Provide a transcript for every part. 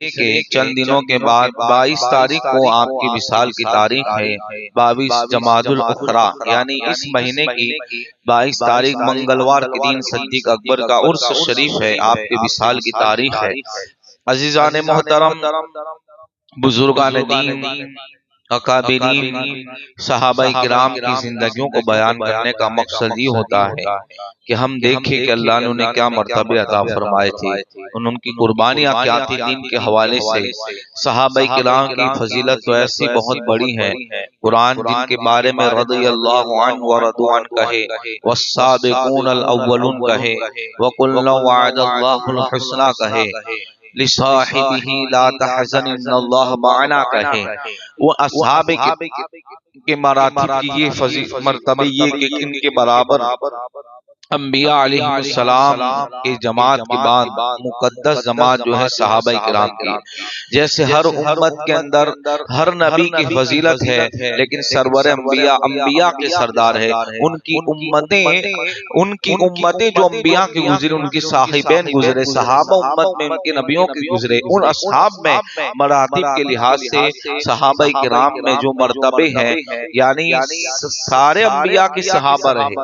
के चंद दिनों के बाद 22 तारीख को आपकी विसाल की तारीख है। 22 जमादुल उखरा यानी इस महीने की 22 तारीख मंगलवार के दिन सिद्दीक अकबर का उर्स शरीफ है। आपके विसाल की तारीख है। अजीजान मोहतरम, बुजुर्गान दीन, अकाबिरीन, सहाबाए किराम की जिंदगियों को बयान करने का मकसद ये होता है कि हम देखें कि अल्लाह ने उन्हें क्या मर्तबे अता फरमाए थे, उनकी कुर्बानियां क्या थी दीन के हवाले से। सहाबाए किराम की फजीलत तो ऐसी बहुत बड़ी है। कुरान जिनके बारे में रज़ियल्लाहु अन्हु व रदू अन्हु कहे, वस्साबिकूनल अव्वलून कहे, वकुल्लु वअदल्लाहुल हुस्ना कहे, लिसाहिबिही ला तहज़न इन्नल्लाह मअना कहे। वो असहाब के मरातिब की ये मर्तबे ये कि इनके बराबर अंबिया अलैहिस्सलाम के जमात के बाद मुकद्दस जमात जो है सहाबाए किराम की। जैसे हर उम्मत के अंदर हर नबी की फजीलत है, लेकिन सरवर अंबिया के सरदार है। उनकी उम्मतें जो अंबिया की गुजरे, उनकी साहिबैन गुजरे, सहाबा उम्मत में उनके नबियों के गुजरे, उन असहाब में मरातिब के लिहाज से सहाबाए किराम में जो मर्तबे हैं, यानी सारे अंबिया के सहाबा रहे।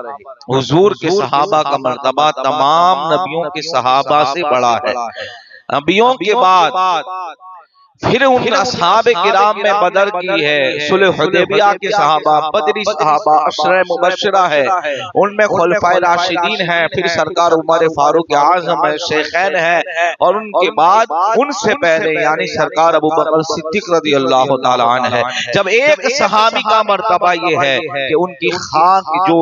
हुजूर के सहाबा का मर्तबा तमाम नबियों के सहाबा से बड़ा है। नबियों के बाद फिर उन असहाबे किराम में बदर की है, सुलह हुदैबिया के सहाबा, बदरी सहाबा, अशरे मुबश्शिरा है, उनमें खुलफाए राशिदीन हैं, फिर सरकार उमर फारूक आज़म है, शेखैन है, और उनके बाद उनसे पहले यानी सरकार अबू बकर सिद्दीक रज़ियल्लाहु ताला अन्हु है। जब एक सहाबी का मर्तबा ये है कि उनकी खाक जो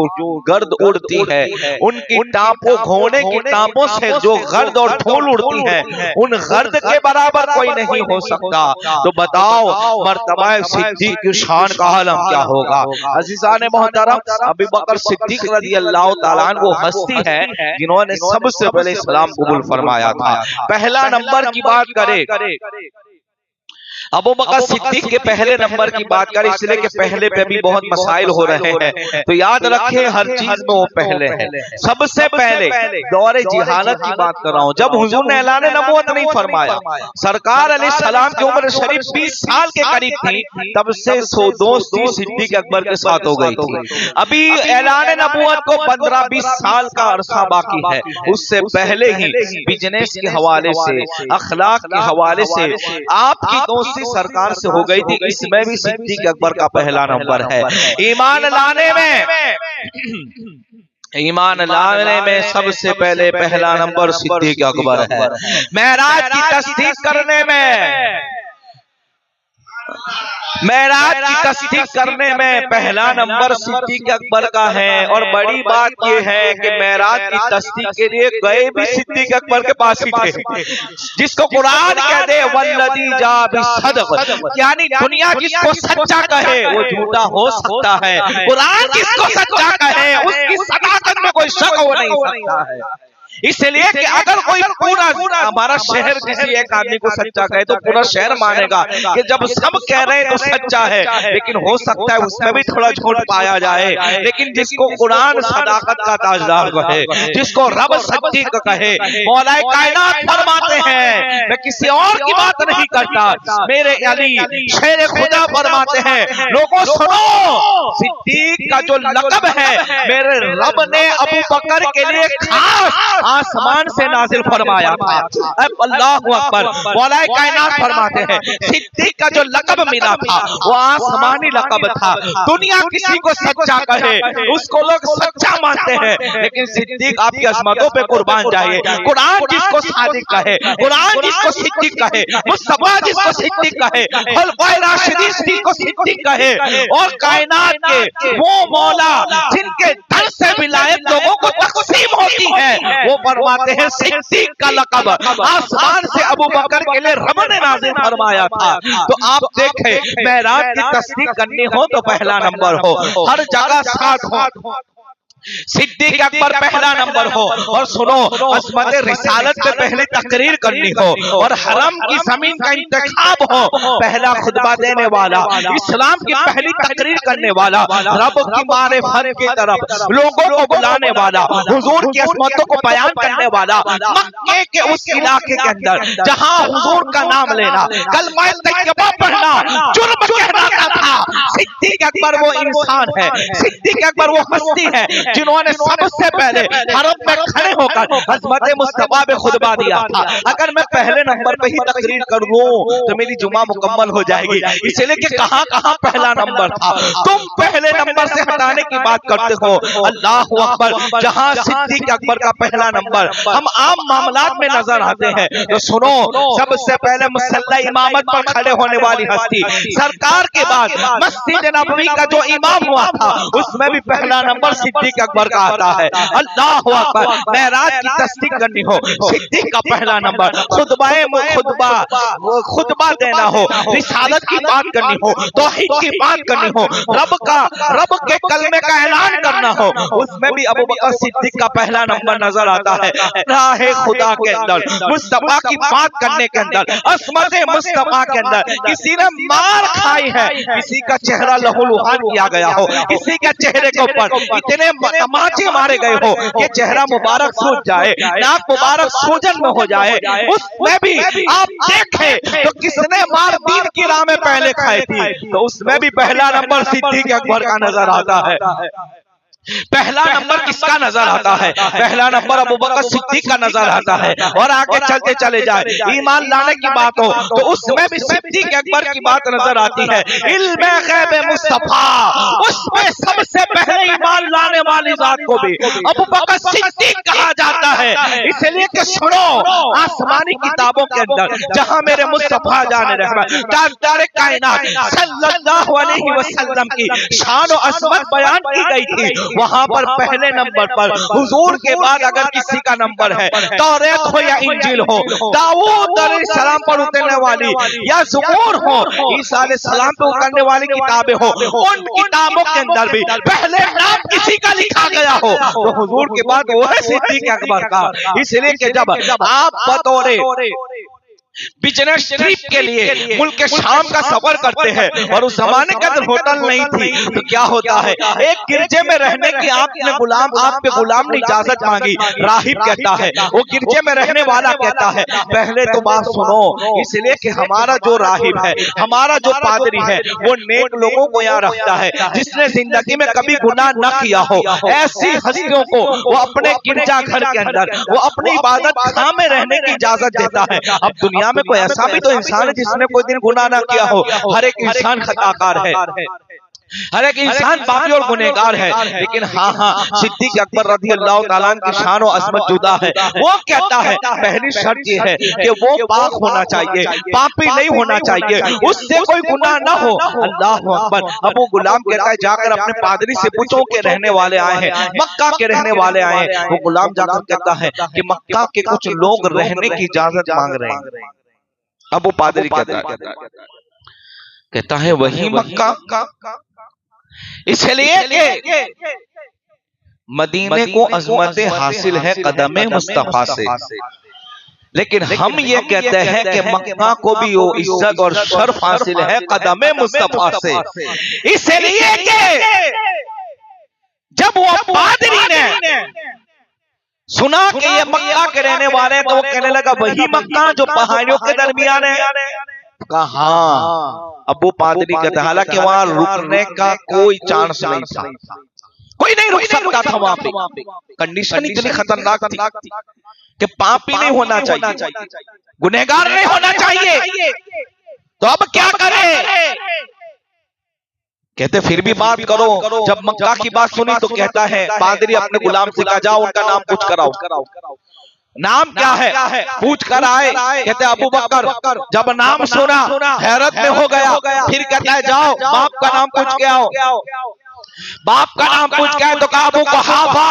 गर्द उड़ती है, उनकी टापों घोड़े की टापों से जो गर्द और धूल उड़ती है, उन गर्द के बराबर कोई नहीं हो सकता। तो बताओ मर्तबा सिद्दीक की शान का आलम क्या होगा। अजीजान मोहतरम, अबू बकर सिद्दीक रज़ियल्लाहु ताला अन्हु वो हस्ती है जिन्होंने सबसे पहले इस्लाम कबूल फरमाया था। पहला नंबर की बात करें, अबू बकर सिद्दीक के पहले नंबर की बात करें, इसलिए कि पहले पे भी बहुत मसाइल हो रहे हैं, तो याद रखें हर चीज में वो पहले है। सबसे पहले दौरे जिहालत की बात कर रहा हूं, जब हुजूर ने ऐलान नबूवत नहीं फरमाया, सरकार अलैहिस्सलाम की उम्र शरीफ 20 साल के करीब थी, तब से दोस्ती सिद्दीक अकबर के साथ हो गई थी। अभी ऐलान नबूवत को 15-20 साल का अरसा बाकी है। उससे पहले ही बिजनेस के हवाले से, अखलाक के हवाले से आपकी दोस्ती सरकार से हो गई थी। इसमें भी सिद्दीक अकबर का पहला नंबर है। ईमान लाने में सबसे पहले पहला नंबर सिद्दीक अकबर है। मेराज की तस्दीक करने में पहला नंबर सिद्दीक अकबर का है। और बड़ी बात यह है कि मेराज की तस्दीक के लिए गए भी सिद्दीक अकबर के पास ही थे, जिसको कुरान कह दे वल्लज़ी जा बिस्सदक़, यानी दुनिया जिसको सच्चा कहे वो झूठा हो सकता है, कुरान जिसको सच्चा कहे उसकी सदाकत में कोई शक हो नहीं सकता है। इसलिए कि अगर कोई पूरा हमारा शहर किसी एक आदमी को सच्चा कहे तो पूरा शहर मानेगा कि जब सब कह रहे हैं तो सच्चा है, लेकिन हो सकता है उसमें भी थोड़ा झूठ पाया जाए। लेकिन जिसको कुरान सदाकत का ताजदार कहे, जिसको रब सच्चीक कहे, मौलाए कायनात फरमाते हैं, मैं किसी और की बात नहीं करता, मेरे अली शेर खुदा फरमाते हैं, लोगों सुनो, सिद्दीक का जो लक़ब है मेरे रब ने अबू बकर के लिए खास आसमान से नाजिल फरमाया था। अल्लाहु अकबर। मौलाए कायनात फरमाते हैं सिद्दीक का जो लक़ब मिला था वो आसमानी लक़ब था। दुनिया किसी को सच्चा कहे उसको लोग सच्चा मानते हैं, लेकिन सिद्दीक आपकी अज़मतों पे कुर्बान जाए। कुरान जिसको सादिक कहे, कुरान जिसको सिद्दीक कहे, मुस्तफा जिसको सिद्दीक कहे, खुलफाए राशिदीन जिसको सिद्दीक कहे, और कायनात के वो मौला जिनके दर से विलायत लोगों को तक़सीम होती है, वो फरमाते हैं सिद्दीक का लक़ब आसमान से अबू बकर के लिए रब ने नाज़िल फरमाया था। तो आप देखें मेराज की तस्दीक करनी हो तो पहला नंबर हो, हर जगह साथ हो। सिद्दीक अकबर पहला नंबर हो। और सुनो, अज़मत रिसालत पे पहले तकरीर करनी हो और हरम की जमीन का इंतखाब हो, पहला खुतबा देने वाला, इस्लाम की पहली तकरीर करने वाला, रब की मारिफत की तरफ लोगों को बुलाने वाला, हुजूर की अज़मतों को बयान करने वाला, मक्के के उस इलाके के अंदर जहां हुजूर का नाम लेना, कलमा तैयबा पढ़ना जुर्म कहलाता था। सिद्दीक अकबर वो इंसान है, सिद्दीक अकबर वो हस्ती है जिन्होंने सबसे पहले हरम में खड़े होकर अज़मत मुस्तफा पे खुतबा दिया था। अगर मैं पहले नंबर पे ही तकरीर कर लूं तो मेरी जुमा मुकम्मल हो जाएगी, इसलिए कि कहां कहां पहला नंबर था। तुम पहले नंबर से हटाने की बात करते हो। अल्लाहु अकबर, जहां सिद्दीक अकबर का पहला नंबर हम आम मामलात में नजर आते हैं, तो सुनो, सबसे पहले मुसल्ला इमामत पर खड़े होने वाली हस्ती, सरकार के बाद मस्जिद नबवी का जो इमाम हुआ था उसमें भी पहला नंबर सिद्दीक अकबर का आता है। अल्लाहु अकबर, मेराज की तस्दीक करनी हो, सिद्दीक का पहला नंबर, खुतबा देना हो, रिसालत की बात करनी हो, तौहीद की बात करनी हो, रब के कलमे का ऐलान करना हो, उसमें भी अबू बकर सिद्दीक का पहला नंबर नजर आता है। राहे खुदा के अंदर, मुस्तफा की बात करने के अंदर, अस्मत मुस्तफा के अंदर किसी ने मार खाई है, किसी का चेहरा लहूलुहान किया गया हो, किसी के चेहरे के ऊपर इतने तमाचे मारे गए हो कि चेहरा मुबारक सूज जाए, नाक मुबारक सूजन में हो जाए, उसमें भी आप देखें तो किसने मार दीन की राह में पहले खाई थी, तो उसमें भी पहला नंबर सिद्दीक अकबर का नजर आता है। पहला नंबर किसका नजर आता है? पहला नंबर अबू बकर सिद्दीक का नजर आता है। और आगे चलते चले जाए, ईमान लाने की बात हो तो उसमें भी सिद्दीक अकबर की बात नजर आती है। इल्मे गैब मुस्तफा, उसमें सबसे पहले ईमान लाने वाली जात को भी अबू बकर सिद्दीक कहा जाता है। इसलिए कि सुनो, आसमानी किताबों के अंदर जहां मेरे मुस्तफा जान रहमत ताजदार कायनात सल्लल्लाहु अलैहि वसल्लम की शान और अज़मत बयान की गई थी, वहां पर पहले नंबर पर हुजूर के बाद अगर किसी का नंबर है, तौरात हो या इंजील हो, दाऊद अलैहिस्सलाम पर उतरने वाली या ज़बूर हो, ईसा अलैहिस्सलाम पर उतरने वाली किताबें हो, उन किताबों के अंदर भी पहले नाम किसी का लिखा गया हो तो हुजूर के बाद वो है सिद्दीक अकबर का। इसलिए कि जब आप बतौरे बिजनेस ट्रिप के लिए मुल्क शाम का सफर करते हैं और उस जमाने के अंदर होटल नहीं थी, तो क्या होता है, एक गिरजे में रहने की आप पे गुलाम ने इजाजत मांगी। राहिब कहता है, वो गिरजे में रहने वाला कहता है, पहले तो बात सुनो, इसलिए कि हमारा जो राहिब है, हमारा जो पादरी है, वो नेक लोगों को यहाँ रखता है, जिसने जिंदगी में कभी गुनाह न किया हो, ऐसी हस्तियों को वो अपने गिरजा घर के अंदर वो अपनी इबादत खां में रहने की इजाजत देता है। अब दुनिया में कोई ऐसा भी तो इंसान है जिसने कोई दिन गुनाह ना किया हो? हर एक इंसान खताकार है, हर एक इंसान पापी और गुनहगार है, लेकिन हाँ, सिद्दीक अकबर रज़ी अल्लाह ताला अन्हु की शान और अज़मत जुदा है। वो कहता है पहली शर्त ये है कि वो पाक होना चाहिए, पापी नहीं होना चाहिए, उससे कोई गुनाह ना हो। अल्लाहु अकबर। अबू गुलाम कहता है, जाकर अपने पादरी से पूछो के रहने वाले आए हैं, मक्का के रहने वाले आए हैं। वो गुलाम जाकर कहता है कि मक्का के कुछ लोग रहने की इजाजत मांग रहे हैं। अब वो पादरी कहता है वही मक्का, इसलिए कि मदीने को अज़मत हासिल है कदमे मुस्तफा से, लेकिन हम ये कहते हैं कि मक्का को भी वो इज्जत और शर्फ हासिल है कदमे मुस्तफा से। इसलिए कि जब वो पादरी ने सुना कि ये मक्का के रहने वाले हैं, तो वो कहने लगा वही मक्का जो पहाड़ियों के दरमियान है? कहा अबू पादरी कहता, हालांकि वहां रुकने का कोई चांस नहीं था, कोई नहीं रुक सकता था वहां पे, कंडीशन इतनी खतरनाक थी कि पापी नहीं होना चाहिए, गुनहगार नहीं होना चाहिए। तो अब क्या करें? कहते फिर भी बात करो। जब मक्का की बात सुनी तो कहता है पादरी अपने गुलाम से कहा, जाओ उनका नाम पूछ कराओ। नाम क्या है? पूछ कर आए। कहते अबू बकर जब नाम सुना हैरत में हो गया, फिर कहता है जाओ बाप का नाम पूछ के आओ। बाप का नाम पूछ के आए तो कहा अबू कुहाफा।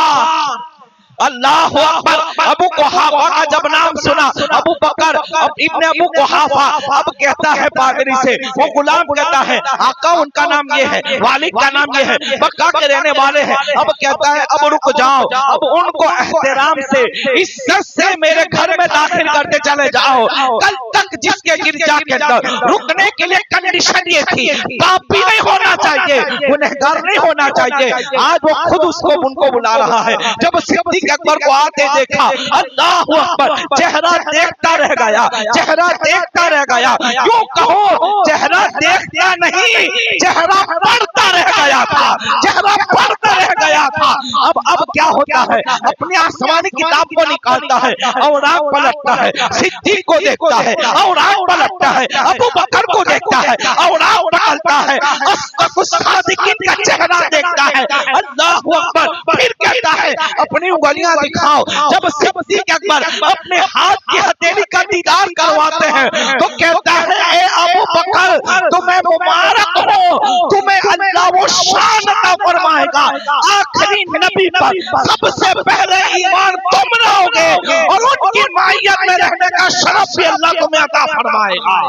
अल्लाहु अकबर। अबू कुहाफा का जब नाम सुना, अबू बकर इब्ने अबू कुहाफा अब कहता है पादरी से, वो गुलाम कहता है आका उनका नाम ये है, वालिद का नाम ये है, मक्का के रहने वाले हैं। अब कहता है अब रुक जाओ, अब उनको एहतराम से इज्जत से मेरे घर में दाखिल करते चले जाओ। कल तक जिसके गिरजा के अंदर रुकने के लिए कंडीशन ये थी, पापी नहीं होना चाहिए, गुनहगार नहीं होना चाहिए, आज वो खुद उसको उनको बुला रहा है। जब सिद्दीक अकबर को आते देखा, अल्लाह अकबर, चेहरा देखता रह गया, चेहरा देखता रह गया, यूं कहो चेहरा देखता नहीं, चेहरा पढ़ता रह गया था, चेहरा पढ़ता रह गया था। अब क्या होता है, अपनी आसमानी किताब को निकालता है और आंख पलटता है, सिद्दीक को देखता है और आंख पलटता है, अबू बकर को देखता है और आंख पलटता है, अस्सदिकीन का चेहरा देखता है। अल्लाहू अकबर, फिर कहता है अपनी उंगलियां दिखाओ। जब सिद्दीक अकबर अपने हाथ की हथेली का दीदार करवाते हैं तो कहता है ए अबू बकर, तुम्हें मुबारक हो, तुम्हें अल्लाह वो शान अता फरमाएगा। आखिरी नबी पर सबसे पहले ईमान तुम रहोगे और उनकी मायत में रहने का शरफ भी अल्लाह तुम्हें अता फरमाएगा।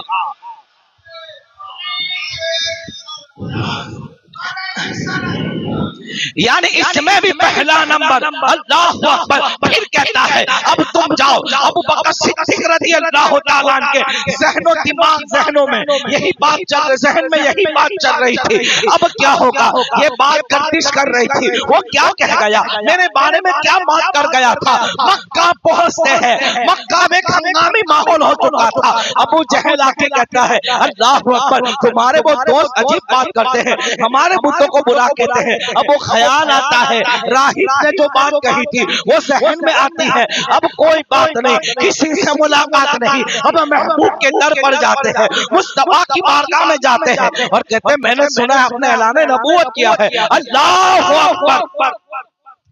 यानी इसमें भी पहला नंबर अल्लाह अकबर। फिर कहता है अब तुम जाओ। अबू बकर सिद्दीक रज़ी अल्लाह तआला अन्हु के ज़हनो दिमाग ज़हनों में यही बात चल, ज़हन में यही बात चल रही थी। अब क्या होगा, ये बात गर्दिश कर रही थी। वो क्या कह गया, मेरे बारे में क्या बात कर गया था। मक्का पहुंचते हैं, मक्का में हंगामी माहौल हो चुका था। अबू जहल आके कहता है अल्लाह अकबर, तुम्हारे वो दोस्त अजीब बात करते हैं, हमारे बुतों को बुला कहते हैं। अब वो ख्याल आता है, राहिब ने जो बात कही थी वो ज़हन में आती है। अब कोई बात नहीं, किसी से मुलाकात नहीं, अब महबूब के दर पर जाते हैं, मुस्तफा की बारगाह में जाते हैं और कहते हैं मैंने सुना आपने ऐलान नबूवत किया है। अल्लाह अकबर।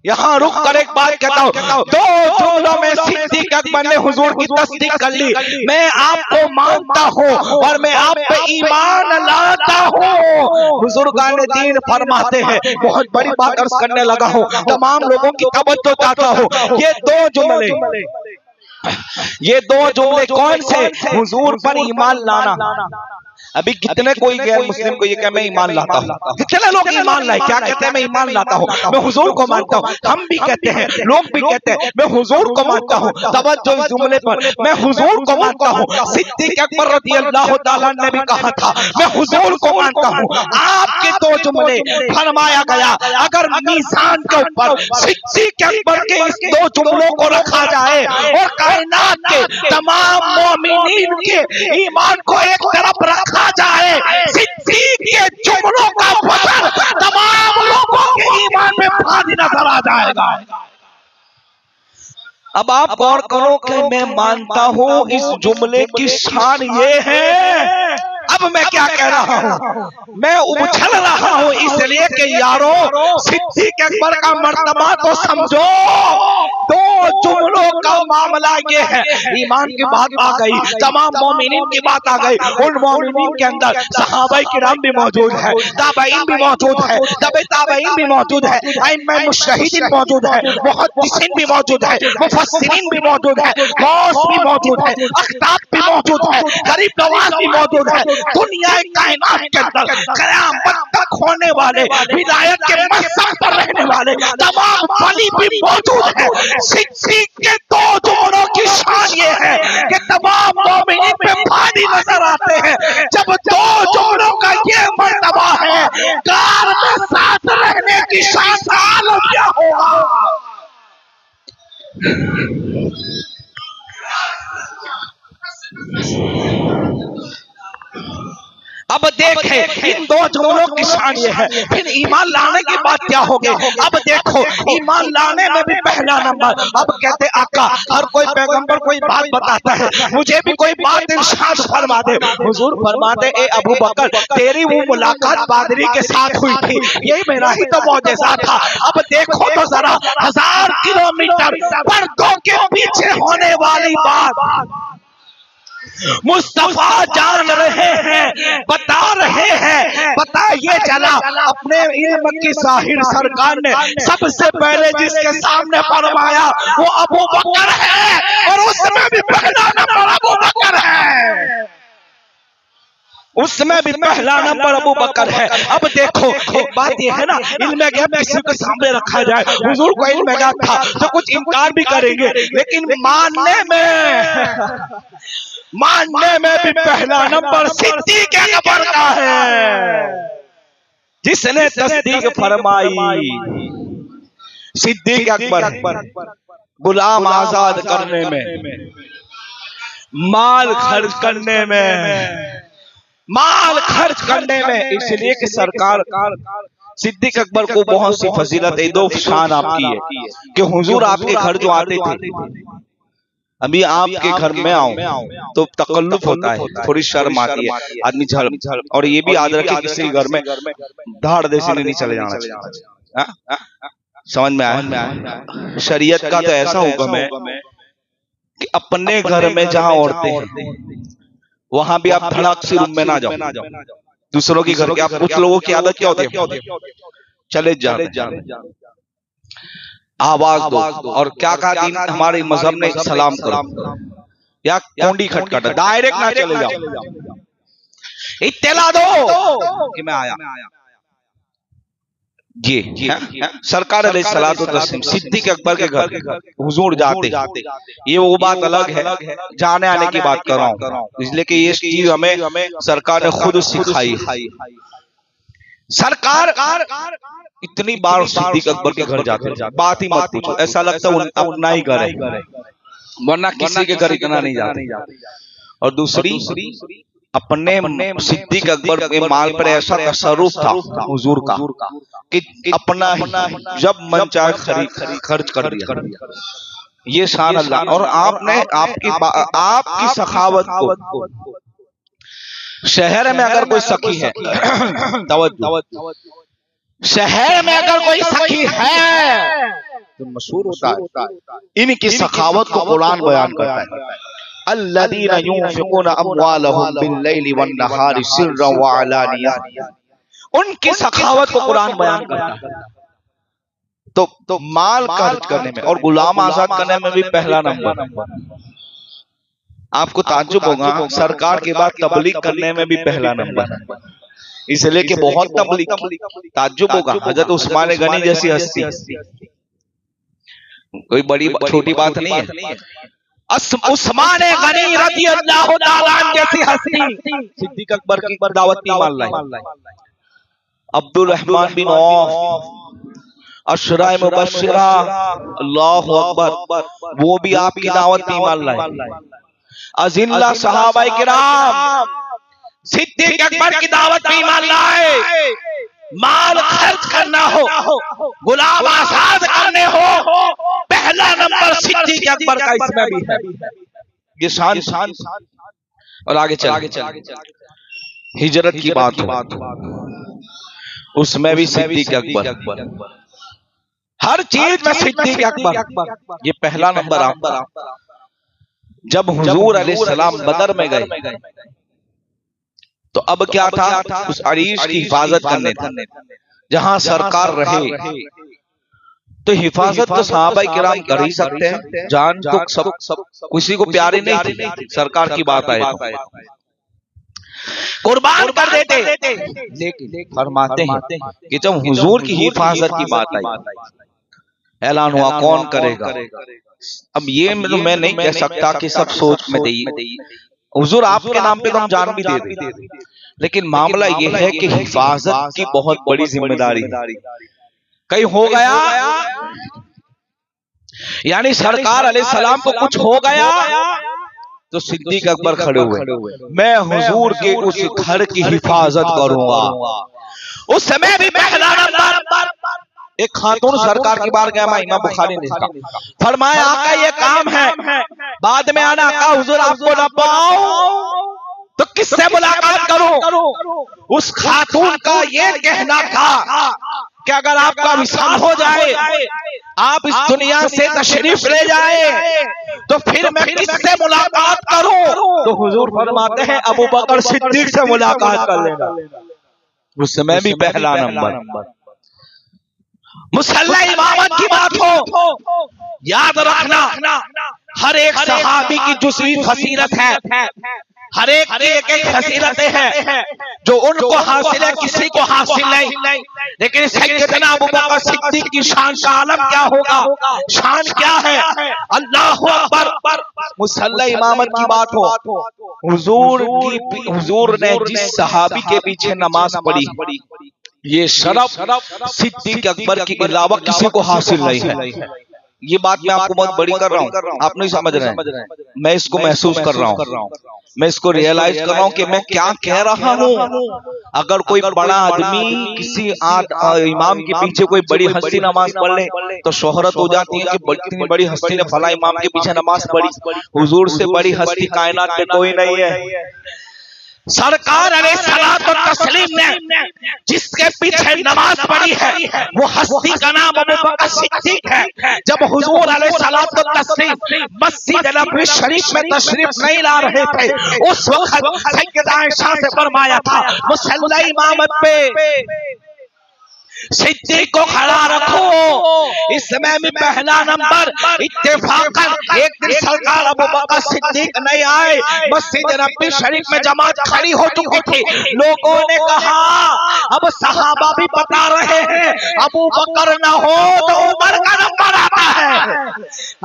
यहाँ रुक कर एक बात कहता हूँ, दो जुमलों में सिद्दीक अकबर ने हुजूर की तस्दीक कर ली। मैं आपको मानता हूँ और मैं आप पे ईमान लाता हूँ। बुजुर्गान दीन फरमाते हैं, बहुत बड़ी बात अर्ज करने लगा हूँ, तमाम लोगों की तवज्जो चाहता हूँ। ये दो जुमले कौन से, हुजूर पर ईमान लाना। अभी कितने कोई गैर मुस्लिम को ये कहे मैं ईमान लाता हूँ, कितने लोग ईमान लाए, क्या कहते हैं मैं ईमान लाता हूँ, मैं हुजूर को मानता हूँ। हम भी कहते हैं, लोग भी कहते हैं मैं हुजूर को मानता हूँ। तवज्जो इस जुमले पर, मैं हुजूर को मानता हूँ। सिद्दीक अकबर रज़ी अल्लाह तआला ने भी कहा था मैं हुजूर को मानता हूँ। आपके दो जुमले फरमाया गया, अगर मीज़ान के ऊपर सिद्दीक अकबर के इस दो जुमलों को रखा जाए और कायनात के तमाम मोमिनीन के ईमान को एक तरफ रखा जाए, सिद्दीक के जुमलों का वजन तमाम लोगों के ईमान में भारी नजर आ जाएगा। अब आप गौर करो कि मैं मानता हूं, इस जुमले की शान ये है। अब मैं क्या कह रहा हूँ, मैं उछल रहा हूँ इसलिए कि यारों सिद्दीक अकबर का मर्तबा तो समझो। दो जुमलों का मामला ये है, ईमान की बात आ गई, तमाम मोमिनीन की बात आ गई। उन मोमिनीन के अंदर सहाबाए किराम भी मौजूद है, ताबईन भी मौजूद है, तबे ताबईन भी मौजूद है, अइम्मा मुज्तहिदीन मौजूद है, मुहद्दिसीन भी मौजूद है, मुफस्सिरीन भी मौजूद है, गौस भी मौजूद है, अख्ताब भी मौजूद है, गरीब नवाज भी मौजूद है। दुनिया कायनात के अंदर क़यामत तक होने वाले विलायत के मक़सद पर रहने वाले तमाम वली भी मौजूद है। सिद्दीक के दो जुमलों की शान ये है कि तमाम मोमिनीन पे भारी नजर आते हैं। जब दो जुमलों का ये मर्तबा है, कार में साथ रहने की शान का आलम क्या होगा। अब देखें इन दो जुमलों की शान ये है। फिर ईमान लाने की बात क्या होगी। अब देखो ईमान लाने में भी पहला नंबर। अब कहते आका, हर कोई पैगंबर कोई बात बताता है, मुझे भी कोई बात इरशाद फरमा दे। हुजूर फरमाते ए अबू बकर, तेरी वो मुलाकात पादरी के साथ हुई थी, यही मेरा ही तो मौजज़ा था। अब देखो तो जरा, 1000 किलोमीटर पर्दों के पीछे होने वाली बात मुस्तफा जान रहे हैं, बता रहे रहे हैं। पता ये चला अपने इल्म की साहिर सरकार ने सबसे पहले जिसके सामने फरमाया वो अबू बकर है, और उसमें भी पहला नंबर अबू बकर है, उसमें भी पहला नंबर अबू बकर है। अब देखो एक बात ये है ना, इल्म गैब किसी के सामने रखा जाए, हुजूर को इल्म गैब था तो कुछ इनकार भी करेंगे, लेकिन मानने में भी पहला नंबर सिद्दीक अकबर का है, जिसने तस्दीक फरमाई। सिद्दीक अकबर गुलाम आजाद करने में, माल खर्च करने में, इसलिए कि सरकार सिद्दीक अकबर को बहुत सी फजीलत दो शान आपकी है कि हुजूर आपके घर जो आते थे, अभी आपके घर में आऊं तो तकल्लुफ होता है, थोड़ी शर्म आती है, आदमी झल, और ये भी याद रखे किसी घर में धाड़ देसी नहीं चले जाना चाहिए। समझ में आया? शरीयत का तो ऐसा हुक्म है कि अपने घर में जहां औरतें हैं वहां भी आप धड़ाक से रूम में ना जाओ, दूसरों के घर के। आप कुछ लोगों की आदत क्या होती है, चले जा आवाज दो, और क्या कहा दीन हमारे मजहब ने, सलाम करो या कोंडी खटखटा, डायरेक्ट ना चले जाओ, इत्तला दो कि मैं आया। ये सरकार अलैहिस्सलातु वस्सलाम सिद्दीक अकबर के घर हुजूर जाते, ये वो बात अलग है, जाने आने की बात कर रहा हूँ, इसलिए कि ये चीज हमें सरकार ने खुद सिखाई। सरकार इतनी बार सिद्दीक अकबर के घर जाते, बात ही मत पूछो, ऐसा लगता है अपना ही घर है, वरना किसी के घर इतना नहीं जाते। और दूसरी, अपने सिद्दीक अकबर के माल पर ऐसा तसर्रुफ था हुजूर का कि अपना जब मन चाहे खर्च कर दिया। ये शान अल्लाह। और आपने आपकी सखावत को, शहर में अगर कोई सखी है, शहर में अगर कोई सखी है तो मशहूर होता है, इनकी सखावत को कुरान बयान करता है। अल्लज़ीना युनफ़िक़ूना अम्वालहुम बिल्लैलि वन्नहारि सिर्रन व अलानिया, उनकी सखावत को कुरान बयान करता है। तो माल खर्च करने में और गुलाम आजाद करने में भी पहला नंबर। आपको ताज्जुब होगा, सरकार के बाद तबलीग करने में भी पहला नंबर, इसलिए कि बहुत तबलीग। ताज्जुब होगा, हजरत उस्मान गनी जैसी हस्ती, कोई बड़ी छोटी बात नहीं है, उस्मान गनी रज़ियल्लाहु ताला अन्हु जैसी हस्ती सिद्दीक अकबर की दावत नहीं मान लाई। अब्दुल रहमान बिन औफ, अशराए मुबश्शिरा, अल्लाहु अकबर, वो भी आपकी दावत नहीं मान लाई। अज़िल्ला सहाबाए किराम सिद्दीक अकबर की दावत नहीं मान लाए। माल खर्च करना हो, गुलाम आजाद करने हो, पहला नंबर सिद्दीक अकबर का इसमें भी है। ये शान। और आगे चल, हिजरत की बात हो, उसमें भी सिद्दीक अकबर, हर चीज में सिद्दीक अकबर, ये पहला नंबर आपका। जब हुजूर अलैहिस्सलाम बदर में गए तो अब क्या था, उस अरीश की हिफाजत करने थे, जहां सरकार रहे। तो हिफाजत तो सहाबाए किराम कर ही सकते हैं, जान तो सब किसी को प्यारी नहीं थी, सरकार की बात आए कुर्बान कर देते। लेकिन फरमाते हैं कि जब हुजूर की हिफाजत की बात आई, ऐलान हुआ कौन करेगा। अब ये मैं नहीं कह सकता कि सब सोच में देइए, हुजूर आपके नाम पे तो हम जान भी दे दें, लेकिन मामला ये है कि हिफाजत की बहुत बड़ी जिम्मेदारी। कहीं हो गया, यानी सरकार अलैहिस्सलाम को कुछ हो गया तो सिद्दीक अकबर खड़े हुए, मैं हुजूर के उस घर की हिफाजत करूंगा। उस समय भी पहला नंबर। एक खातून सरकार की बार गया, इमाम बुखारी ने लिखा, फरमाया आका ये काम है, बाद में आना। आका हुजूर आपको न पाऊं तो किससे मुलाकात करूं। उस खातून का ये कहना था कि अगर आपका विसाल हो जाए, आप इस दुनिया से तशरीफ ले जाए, तो फिर मैं किससे मुलाकात करूं? तो हुजूर फरमाते हैं अबू बकर सिद्दीक से मुलाकात कर लेना। उस समय भी पहला नंबर। मुसल्ला इमामत की बात हो, याद रखना हर एक सहाबी की जुज़वी फसीलत है, हर एक की एक फसीलतें हैं जो उनको हासिल है, किसी को हासिल नहीं। लेकिन सैयदना अबू बकर सिद्दीक की शान का आलम क्या होगा, शान क्या है? अल्लाहु अकबर। मुसल्ला इमामत की बात हो, हुजूर ने जिस सहाबी के पीछे नमाज पढ़ी, ये शरफ सिद्दीक अकबर के अलावा किसी को हासिल नहीं है। ये बात मैं आपको बहुत बड़ी कर रहा हूँ, आप नहीं समझ रहे हैं। मैं इसको महसूस कर रहा हूँ, मैं इसको रियलाइज कर रहा हूँ कि मैं क्या कह रहा हूँ। अगर कोई बड़ा आदमी किसी इमाम के पीछे कोई बड़ी हस्ती नमाज पढ़ ले तो शोहरत हो जाती है कि इतनी बड़ी हस्ती ने फला इमाम के पीछे नमाज पढ़ी। हुजूर से बड़ी हस्ती कायनात में कोई नहीं है। सरकार अलैहिस्सलातु तस्लीम ने जिसके पीछे नमाज पढ़ी है वो हस्ती का नाम अबू बकर सिद्दीक है। जब हुजूर अलैहिस्सलातु तस्लीम मस्जिद नबवी शरीफ में तशरीफ नहीं ला रहे थे, उस वक्त सैयदा आयशा से फरमाया था मुसल्ला इमामत पे सिद्दीक को खड़ा रखो। इसमें भी पहला नंबर इत्तेफाकन एक दिन सरकार अबू बकर सिद्दीक नहीं आए, मस्जिद नबवी शरीफ में जमात खड़ी हो चुकी थी। लोगों ने कहा अब सहाबा भी बता रहे हैं अबू बकर ना हो तो उमर का नंबर आता है।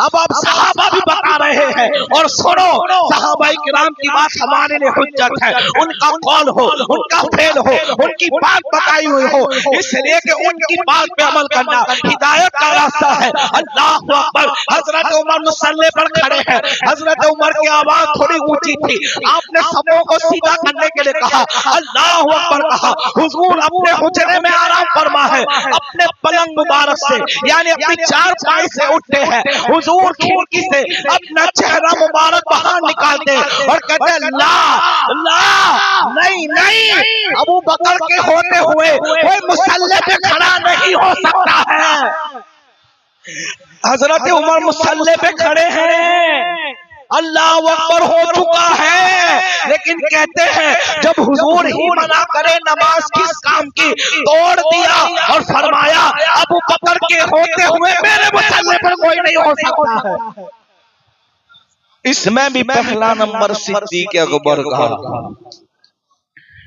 अब सहाबा भी बता रहे हैं, और सुनो सहाबाए किराम की बात हमारे लिए हुज्जत है। उनका कौल हो, उनका फेल हो, उनकी बात बताई हुई हो, इसलिए कि उनकी बात पे अमल करना हिदायत का रास्ता है। अल्लाहु अकबर। हजरत उमर मुसल्ले पर खड़े हैं। हजरत उमर की आवाज थोड़ी ऊंची थी, आपने सबों को सीधा करने के लिए कहा अल्लाहु अकबर कहा। हुजूर अपने हुजरे में आराम फरमा है, अपने पलंग मुबारक से यानी अपनी चारपाई से उठते हैं। हुजूर खिड़की से अपना चेहरा मुबारक बाहर निकालते हैं और कहते हैं ला ला नहीं नहीं, अबू बकर के होते हुए कोई मुसल्ले पे खड़ा नहीं हो सकता है। हजरत उमर मुसल्ले पे खड़े हैं, अल्लाहु अकबर हो चुका है, लेकिन कहते हैं जब हुजूर ही मना करे नमाज किस काम की, तोड़ दिया और फरमाया अबू बकर के होते हुए मेरे मुसल्ले पर कोई नहीं हो सकता है। इसमें भी पहला नंबर सिद्दीक अकबर का।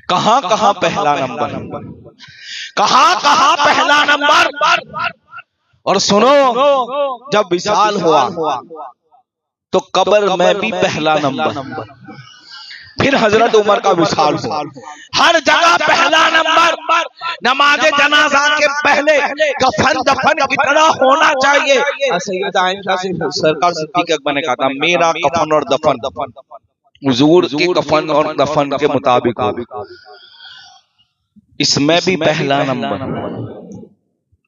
कहां कहां पहला नंबर, कहां कहां पहला नंबर। और सुनो जब विशाल हुआ तो कब्र में भी पहला नंबर। फिर हजरत उमर का विशाल हुआ, हर जगह पहला नंबर। नमाज जनाजा के पहले कफन दफन की तरह होना चाहिए। सैयदा आयशा से सरकार सिद्दीक अकबर ने कहा था मेरा कफन और दफन हुजूर के कफन और दफन के मुताबिक। इसमें भी पहला नंबर,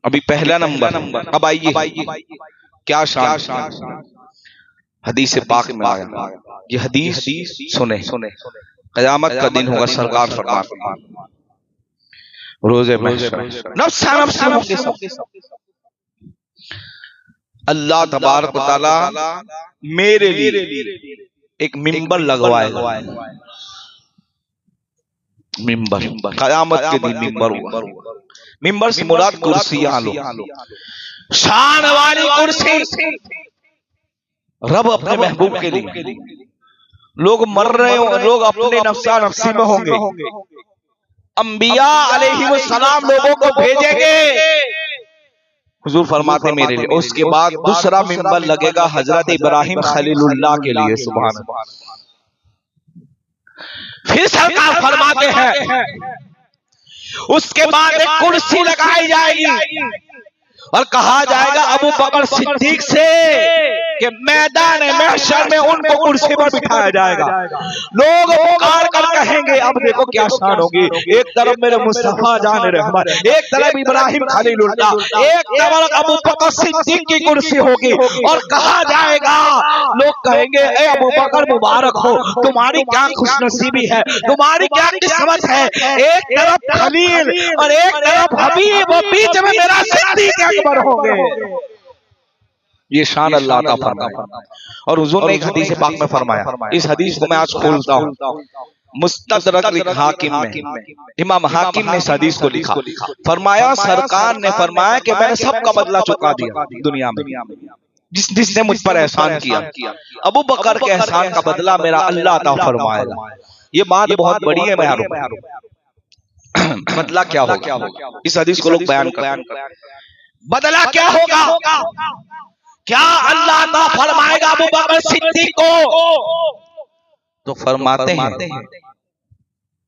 अभी पहला नंबर। अब आइए क्या शान हदीस पाक में आया। ये हदीस सुने, क़यामत का दिन होगा, सरकार फरमाते रोज़े महशर नफ्सा नफ्सा होंगे सब। अल्लाह तबारक व तआला मेरे लिए एक मिंबर लगवाएगा। मिंबर क़यामत के दिन मिंबर होगा। मिंबर से मुराद कुर्सी, शान वाली कुर्सी। रब अपने महबूब के लिए, लोग मर रहे हो, लोग अपने नफ्सा नफ्सी में होंगे, अंबिया अलैहिस्सलाम लोगों को भेजेंगे। हुजूर फरमाते मेरे लिए। उसके बाद दूसरा मिंबर लगेगा हजरत इब्राहिम खलीलुल्लाह के लिए। सुभान अल्लाह। फिर सरकार फरमाते हैं उसके बाद एक कुर्सी लगाई जाएगी और कहा जाएगा अबू बकर सिद्दीक से कि मैदान महशर में उनको कुर्सी पर बिठाया जाएगा। लोग पुकार कर कहेंगे, अब देखो क्या शान होगी, एक तरफ मेरे मुस्तफा जान रहमत, एक तरफ इब्राहिम खलीलुल्लाह, एक तरफ अबू बकर सिद्दीक की कुर्सी होगी और कहा जाएगा, लोग कहेंगे ए अबू बकर मुबारक हो, तुम्हारी क्या खुशनसीबी है, तुम्हारी क्या किस्मत है, एक तरफ खलील और एक तरफ हबीब और बीच में मेरा सिद्दीक अकबर होंगे। ये शान अल्लाह का फरमाया। और हुजूर ने एक हदीस पाक में फरमाया, इस हदीस को मैं आज खोलता हूँ, मुस्तदरक हाकिम में, इमाम हाकिम ने इस हदीस को लिखा, फरमाया सरकार ने फरमाया कि मैंने सबका बदला चुका दिया दुनिया में, जिसने मुझ पर एहसान किया, अबू बकर के एहसान का बदला मेरा अल्लाह अता फरमाएगा। ये बात बहुत बड़ी है महरूम। बदला क्या होगा, इस हदीस को लोग बयान करते हैं। बदला क्या होगा, क्या अल्लाह अता फरमाएगा अबू बकर सिद्दीक को? तो फरमाते हैं,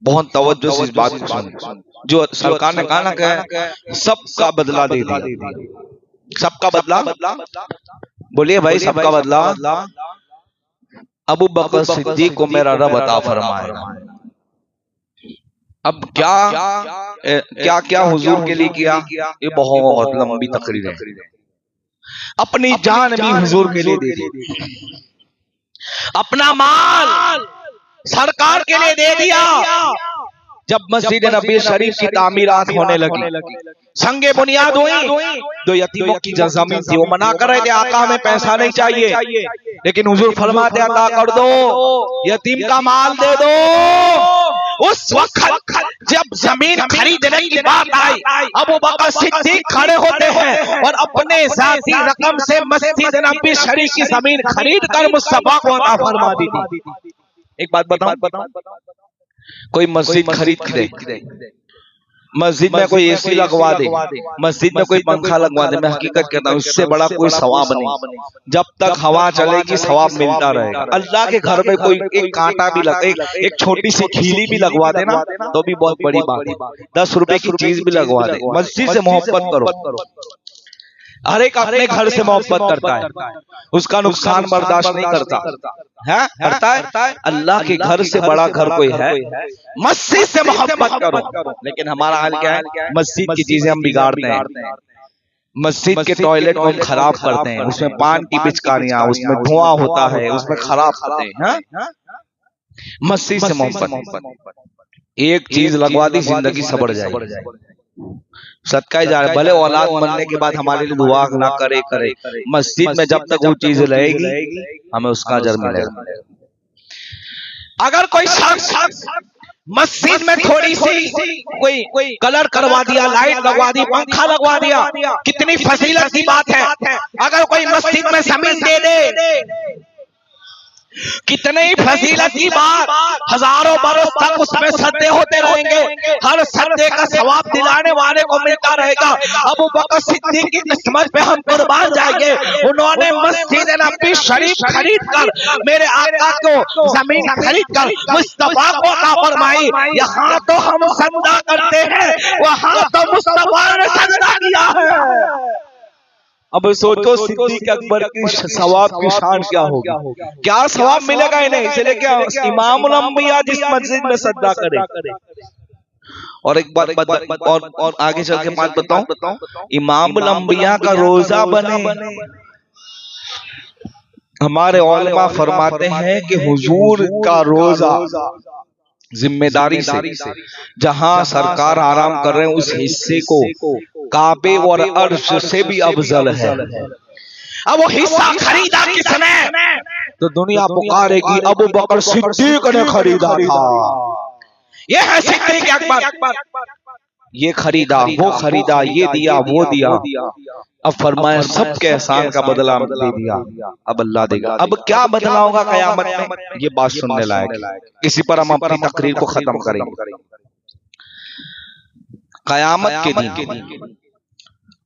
बहुत तवज्जो से इस बात को सुन, जो सरकार ने कहा ना कि सबका बदला दे दिया, सबका बदला, बोलिए भाई सबका बदला अबू बकर सिद्दीक को मेरा रब अता फरमाएगा। अब क्या क्या हुजूर के लिए किया, ये बहुत लंबी तकरीर है। अपनी जान भी हुजूर के लिए दे दी, अपना माल सरकार के लिए दे दिया। जब मस्जिद नबी शरीफ की तामीरात होने लगी, संगे बुनियाद हुई, जो यतीमों की जमीन थी वो मना कर रहे थे, आका हमें पैसा नहीं चाहिए, लेकिन हुजूर फरमाते अता कर दो, यतीम का माल दे दो। उस वक्त जब जमीन खरीदने की बात आई, अबू बकर सिद्दीक खड़े होते हैं और अपने जाती रकम से मस्जिद नबी शरीफ की जमीन खरीद कर मुस्तफा को अता फरमा दी थी। एक बात बताऊं, कोई मस्जिद खरीद दे, मस्जिद में कोई एसी लगवा दे, मस्जिद में कोई पंखा लगवा दे, मैं हकीकत कहता हूँ इससे बड़ा कोई सवाब नहीं। जब तक हवा चलेगी सवाब मिलता रहेगा। अल्लाह के घर में कोई एक कांटा भी लगे, एक छोटी सी खीली भी लगवा देना तो भी बहुत बड़ी बात है। 10 रुपए की चीज भी लगवा दे। मस्जिद से मोहब्बत करो, हर एक अपने घर से मोहब्बत करता है, उसका नुकसान बर्दाश्त नहीं करता है। अल्लाह के घर से बड़ा घर कोई है? मस्जिद से मोहब्बत करो। लेकिन हमारा हाल क्या है, मस्जिद की चीजें हम बिगाड़ते हैं, मस्जिद के टॉयलेट को हम खराब करते हैं, उसमें पान की पिचकारियां, उसमें धुआं होता है, उसमें खराब करते हैं। मस्जिद से मोहब्बत, एक चीज लगवा दी जिंदगी सबर जाएगी, सदका जा रहा है। भले औलाद बनने के बाद हमारे लिए दुआ ना करे, मस्जिद में जब तक वो चीज रहेगी हमें उसका अजर मिलेगा। अगर कोई शख्स मस्जिद में थोड़ी सी कोई कलर करवा दिया, लाइट लगवा दी, पंखा लगवा दिया, कितनी फजीलत की बात है। अगर कोई मस्जिद में जमीन दे दे, कितने ही फजीलत की बात, हजारों बरस तक उसमें सद्दे होते रहेंगे, हर सद्दे का सवाब दिलाने वाले को मिलता रहेगा। अबू बकर सिद्दीक की किस्मत पे हम कुर्बान जाएंगे। उन्होंने मस्जिद नबी शरीफ खरीद कर, मेरे आका को जमीन खरीद कर मुस्तफा को अता फरमाई। यहाँ तो हम सजदा करते हैं, वहाँ तो मुस्तफा ने सजदा किया है। अब सोचो सिद्दीक अकबर की सवाब की शान क्या होगी, क्या सवाब मिलेगा इन्हें। इसलिए क्या इमामुल अंबिया जिस मस्जिद में सजदा करे। और एक बात और आगे चल के बात बताऊं, इमामुल अंबिया का रोजा बने। हमारे उलमा फरमाते हैं कि हुजूर का रोजा जिम्मेदारी से, जहां सरकार आराम कर रहे हैं उस हिस्से को काबे और अर्श से भी अफजल है। अब वो हिस्सा खरीदा किसने? तो दुनिया पुकारेगी अबू बकर सिद्दीक ने खरीदा था। ये है सिद्दीक अकबर, ये खरीदा, वो खरीदा, ये दिया, वो दिया। अब फरमाया सबके एहसान का बदला दे दिया, अब अल्लाह देगा। अब क्या बदला होगा कयामत में, ये बात सुनने लायक। इसी पर हम अपनी तकरीर को खत्म करेंगे। कयामत के दिन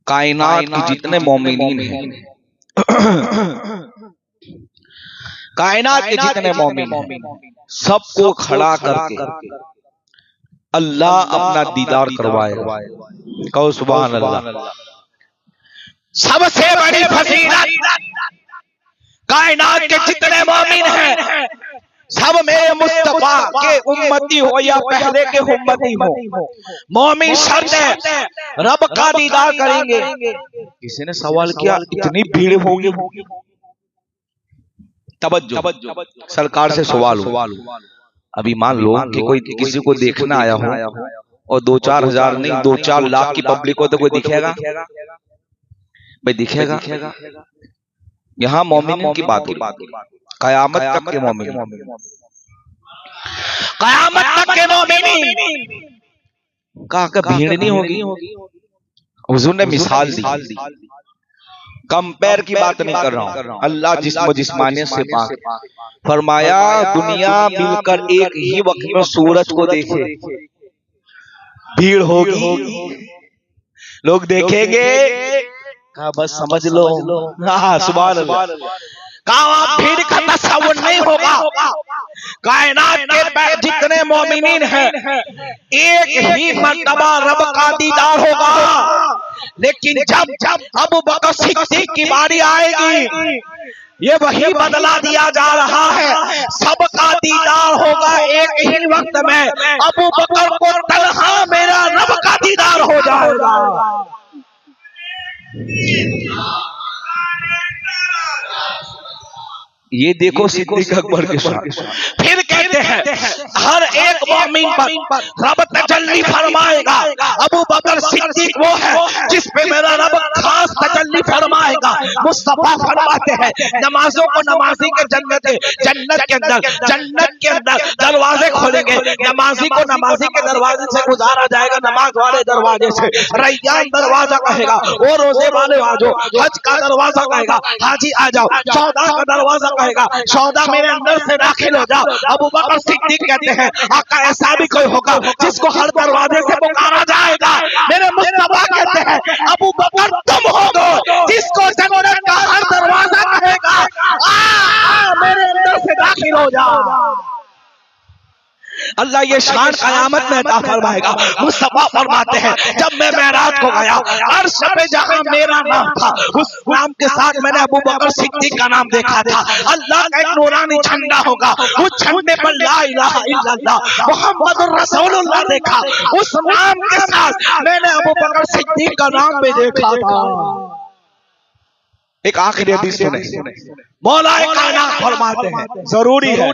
कायनात के जितने मोमिनीन हैं, कायनात के जितने मोमिन, सबको खड़ा करके अल्लाह अपना दीदार करवाएगा। कहो सुभान अल्लाह। सबसे बड़ी फजीलत, कायनात के जितने मोमिन हैं सब मेरे मुस्तफा के उम्मती हो या पहले के उम्मती हो, मोमिन शर्त है रब का दीदार करेंगे। किसी ने सवाल किया इतनी भीड़ होगी? तवज्जो, सरकार से सवाल हो। अभी मान लो कि कोई किसी को देखना आया हो और 2-4 हजार नहीं 2-4 लाख की पब्लिक हो तो कोई दिखेगा भाई? दिखेगा? यहाँ मोमिन की बात है, कयामत तक के मोमिन, कयामत तक के मोमिन का भीड़ नहीं होगी। हुजूर ने मिसाल दी, कंपेयर की बात नहीं कर रहा हूं, अल्लाह जिस्मानियत से पाक, फरमाया दुनिया मिलकर एक ही वक्त में सूरज को देखे, भीड़ होगी, लोग देखेंगे, कहा बस समझ लो, हाँ सुभान अल्लाह, कहा भीड़ का तस्वुर नहीं होगा। कायनात के जितने मोमिनीन हैं एक ही मर्तबा रब का दीदार होगा, लेकिन जब अबू बकर सिद्दीक की बारी आएगी, ये वही बदला दिया जा रहा है, सबका दीदार होगा एक ही वक्त में। अबू बकर को तन्हा मेरा रब का दीदार हो जाएगा। ये देखो सिद्दीक अकबर के साथ। फिर कहते हैं हर एक मोमिन पर रब तजल्ली फरमाएगा। अबू बकर सिद्दीक वो है जिस पे मेरा रब खास तजल्ली फरमाएगा। मुस्तफा फरमाते हैं नमाजों को नमाजी के जन्नत के अंदर दरवाजे खोलेंगे, नमाजी को नमाजी के दरवाजे से गुजारा जाएगा, नमाज वाले दरवाजे से। रैयान दरवाजा कहेगा वो रोजे वाले आ जाओ, हज का दरवाजा कहेगा हाजी आ जाओ, सौदा का दरवाजा कहेगा सौदा मेरे अंदर से दाखिल हो जाओ। अबू बकर सिद्दीक कहते हैं आका ऐसा भी कोई होगा जिसको हर दरवाजे से पुकारा जाएगा। मेरे मुस्तफा कहते हैं अबू बकर तुम होगो जिसको जन्नत का हर दरवाजा कहेगा आ मेरे अंदर से दाखिल हो जाओ। अल्लाह ये शान कयामत में अता फरमाएगा। मुस्तफा फरमाते हैं जब मैं मेराज को गया, अर्श पे जहां मेरा नाम था उस नाम के साथ मैंने अबू बकर सिद्दीक का नाम देखा था। अल्लाह का एक नूरानी झंडा होगा, उस झंडे पर ला इलाहा इल्लल्लाह मुहम्मदुर रसूलुल्लाह देखा, उस नाम के साथ मैंने अबू बकर सिद्दीक का नाम भी देखा था। एक आखिरी हदीस सुने, मौला कायनात फरमाते हैं जरूरी है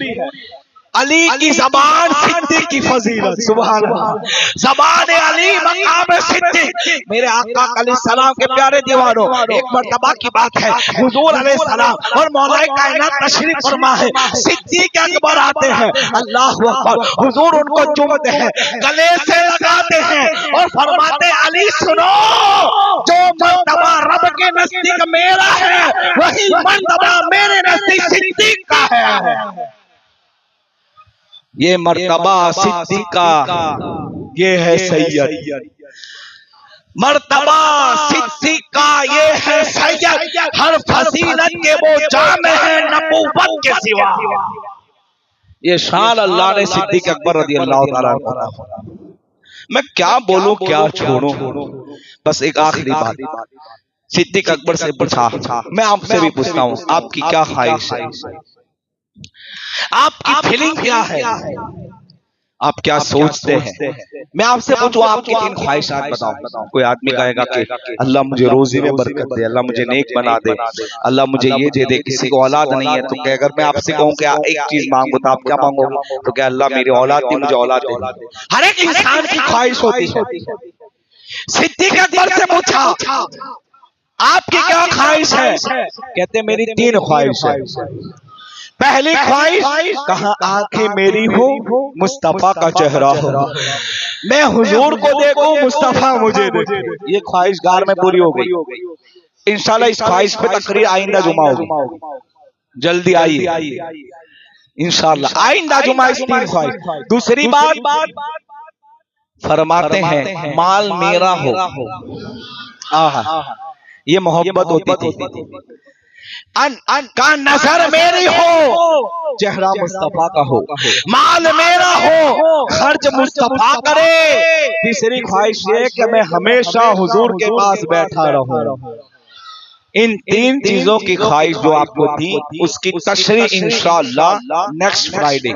अली की जबान सिद्दीक की फजीलत, सुभान अल्लाह, जबान अली मकाम सिद्दीक। मेरे आका अलैहिस्सलाम के प्यारे दीवानों, एक मर्तबा की बात है हुजूर अलैहिस्सलाम और मौला कायनात तशरीफ फरमा है, सिद्दीक अकबर आते हैं, अल्लाहु अकबर, हुजूर उनको चूमते हैं, गले से लगाते हैं और फरमाते अली सुनो, जो मर्तबा रब के नजदीक मेरा है वही मर्तबा मेरे नजदीक सिद्दीक का है। ये मर्तबा सिद्दीक का, ये है सैयद, मर्तबा सिद्दीक का ये है सैयद, हर फजीलत के वो जामे है नबूवत के सिवा। ये शान अल्लाह ने सिद्दीक अकबर रज़ियल्लाहु ताला अन्हु। मैं क्या बोलूं क्या छोड़ूं, बस एक आखिरी बात सिद्दीक अकबर से पूछा, मैं आपसे भी पूछता हूं आपकी क्या ख्वाहिश है, आपकी फीलिंग क्या है, आप क्या सोचते हैं। मैं आपसे पूछूं आपकी 3 ख्वाहिशात बताओ। कोई आदमी कहेगा कि अल्लाह मुझे रोजी में बरकत दे, अल्लाह मुझे नेक बना दे, अल्लाह मुझे ये दे दे। किसी को औलाद नहीं है तो अगर मैं आपसे कहूं कि एक चीज मांगो तो आप क्या मांगोगे, तो क्या अल्लाह मेरी औलाद दी, मुझे औलाद दे। हर एक इंसान की ख्वाहिश होती है। सिद्दीक अकबर से पूछा आपकी क्या ख्वाहिश है, कहते मेरी 3 ख्वाहिश है। पहली ख्वाहिश कहाँ आंखें मेरी हो, मुस्तफा का चेहरा हो, मैं हुजूर को देखूं, मुस्तफा मुझे देखे। ये ख्वाहिश गार में पूरी हो गई। इंशाल्लाह इस ख्वाहिश पे तकरीर आइंदा जुमा होगी, जल्दी आइए इंशाल्लाह, आइंदा जुमा इस 3 ख्वाहिश। दूसरी बात फरमाते हैं माल मेरा हो, आहा ये मोहब्बत होती थी। का नजर मेरी हो, चेहरा मुस्तफा का हो, माल मेरा हो, खर्च मुस्तफा करे। तीसरी ख्वाहिश ये कि मैं हमेशा हुजूर के पास बैठा रहूं। इन 3 चीजों की ख्वाहिश जो आपको थी उसकी तशरीह इंशाअल्लाह नेक्स्ट फ्राइडे